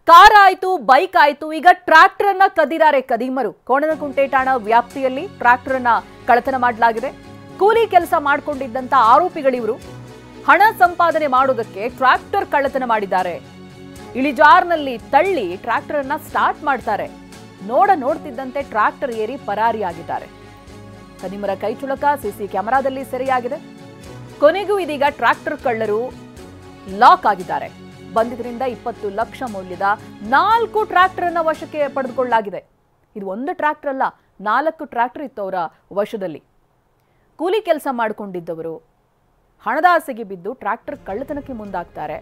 Car ಆಯ್ತು, bike ಆಯ್ತು, ಈಗ ಟ್ರ್ಯಾಕ್ಟರ್ ಅನ್ನ ಕದ್ದಿದ್ದಾರೆ ಕದೀಮರು. ಕೋಣನಕುಂಟೆ ಠಾಣಾ ವ್ಯಾಪ್ತಿಯಲ್ಲಿ ಟ್ರ್ಯಾಕ್ಟರ್ ಅನ್ನ ಕಳ್ಳತನ ಮಾಡಲಾಗಿದೆ. ಕೂಲಿ ಕೆಲಸ ಮಾಡಿಕೊಂಡಿದ್ದಂತ ಆರೋಪಿಗಳಿವರು ಹಣ ಸಂಪಾದನೆ ಮಾಡೋದಕ್ಕೆ ಟ್ರ್ಯಾಕ್ಟರ್ ಕಳ್ಳತನ ಮಾಡಿದ್ದಾರೆ. ಇಳಿಜಾರ್ನಲ್ಲಿ ತಳ್ಳಿ ಟ್ರ್ಯಾಕ್ಟರ್ ಅನ್ನ ಸ್ಟಾರ್ಟ್ ಮಾಡ್ತಾರೆ. ನೋಡ್ತಿದ್ದಂತೆ ಟ್ರ್ಯಾಕ್ಟರ್ ಏರಿ ಪರಾರಿಯಾಗಿದ್ದಾರೆ. ಕದೀಮರ ಕೈಚುಳಕ ಸಿಸಿ ಕ್ಯಾಮೆರಾದಲ್ಲಿ ಸೆರೆಯಾಗಿದೆ. ಕೊನೆಗೂ ಇದೀಗ ಟ್ರ್ಯಾಕ್ಟರ್ ಕಳ್ಳರು ಲಾಕ್ ಆಗಿದ್ದಾರೆ. ಬಂದಿದ್ರಿಂದ 20 ಲಕ್ಷ ಮೌಲ್ಯದ 4 ಟ್ರ್ಯಾಕ್ಟರ್ ಅನ್ನ ವಶಕ್ಕೆ ಪಡೆದುಕೊಳ್ಳಲಾಗಿದೆ. ಇದು ಒಂದು ಟ್ರ್ಯಾಕ್ಟರ್ ಅಲ್ಲ, 4 ಟ್ರ್ಯಾಕ್ಟರ್ ಇತ್ತು ಅವರ ವಶದಲ್ಲಿ. ಕೂಲಿ ಕೆಲಸ ಮಾಡಿಕೊಂಡಿದ್ದವರು ಹಣದ ಆಸೆಗೆ ಬಿದ್ದು ಟ್ರ್ಯಾಕ್ಟರ್ ಕಳ್ಳತನಕ್ಕೆ ಮುಂದಾಗ್ತಾರೆ.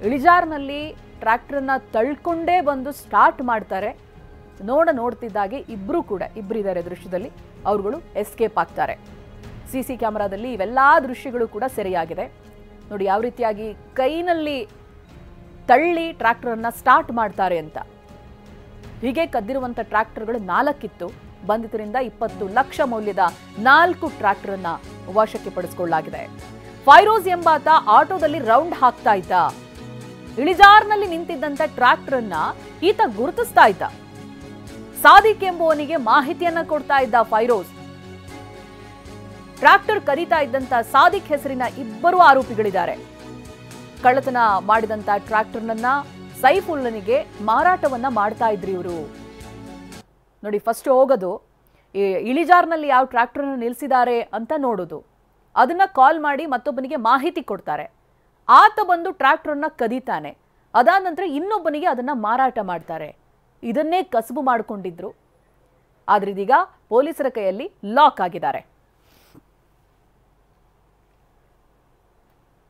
ಇಳಿಜಾರ್ನಲ್ಲಿ ಟ್ರ್ಯಾಕ್ಟರ್ ಅನ್ನ ತಳ್ಕೊಂಡೇ ಬಂದು ಸ್ಟಾರ್ಟ್ ಮಾಡ್ತಾರೆ. ನೋಡ್ತಿದ್ದಾಗೆ ಇಬ್ರು ಇದ್ದಾರೆ ದೃಶ್ಯದಲ್ಲಿ. ಅವರುಗಳು ಎಸ್ಕೇಪ್ ಆಗ್ತಾರೆ. ಸಿಸಿ ಕ್ಯಾಮೆರಾದಲ್ಲಿ ಇವೆಲ್ಲಾ ದೃಶ್ಯಗಳು ಕೂಡ ಸೆರೆಯಾಗಿದೆ. ನೋಡಿ ಯಾವ ರೀತಿಯಾಗಿ ಕೈನಲ್ಲಿ ತಳ್ಳಿ ಟ್ರ್ಯಾಕ್ಟರ್ ಅನ್ನ ಸ್ಟಾರ್ಟ್ ಮಾಡ್ತಾರೆ ಅಂತ. ಹೀಗೆ ಕದ್ದಿರುವಂತ ಟ್ರ್ಯಾಕ್ಟರ್ಗಳು 4 ಇತ್ತು. ಬಂಧಿತರಿಂದ 20 ಲಕ್ಷ ಮೌಲ್ಯದ 4 ಟ್ರ್ಯಾಕ್ಟರ್ ಅನ್ನ ವಶಕ್ಕೆ ಪಡಿಸಿಕೊಳ್ಳಲಾಗಿದೆ. ಫೈರೋಜ್ ಎಂಬಾತ ಆಟೋದಲ್ಲಿ ರೌಂಡ್ ಹಾಕ್ತಾ ಇದ್ದ. ಇಳಿಜಾರ್ನಲ್ಲಿ ನಿಂತಿದ್ದಂತ ಟ್ರ್ಯಾಕ್ಟರ್ ಅನ್ನ ಈತ ಗುರುತಿಸ್ತಾ ಇದ್ದ. ಸಾದಿಕ್ ಎಂಬುವನಿಗೆ ಮಾಹಿತಿಯನ್ನ ಕೊಡ್ತಾ ಇದ್ದ ಫೈರೋಜ್. ಟ್ರ್ಯಾಕ್ಟರ್ ಕದೀತಾ ಇದ್ದಂತ ಸಾದಿಕ್ ಹೆಸರಿನ 2 ಆರೋಪಿಗಳಿದ್ದಾರೆ. ಕಳ್ಳತನ ಮಾಡಿದಂತ ಟ್ರ್ಯಾಕ್ಟರ್ನನ್ನ ಸೈಫುಲ್ಲನಿಗೆ ಮಾರಾಟವನ್ನ ಮಾಡ್ತಾ ಇದ್ರಿ ಇವರು. ನೋಡಿ, ಫಸ್ಟ್ ಹೋಗೋದು ಇಳಿಜಾರ್ನಲ್ಲಿ ಯಾವ ಟ್ರ್ಯಾಕ್ಟರ್ನ ನಿಲ್ಲಿಸಿದ್ದಾರೆ ಅಂತ ನೋಡೋದು. ಅದನ್ನ ಕಾಲ್ ಮಾಡಿ ಮತ್ತೊಬ್ಬನಿಗೆ ಮಾಹಿತಿ ಕೊಡ್ತಾರೆ. ಆತ ಬಂದು ಟ್ರ್ಯಾಕ್ಟರ್ನ ಕದೀತಾನೆ. ಅದಾದ ನಂತರ ಇನ್ನೊಬ್ಬನಿಗೆ ಅದನ್ನ ಮಾರಾಟ ಮಾಡ್ತಾರೆ. ಇದನ್ನೇ ಕಸಬು ಮಾಡಿಕೊಂಡಿದ್ರು. ಆದ್ರೆ ಇದೀಗ ಪೊಲೀಸರ ಕೈಯಲ್ಲಿ ಲಾಕ್ ಆಗಿದ್ದಾರೆ.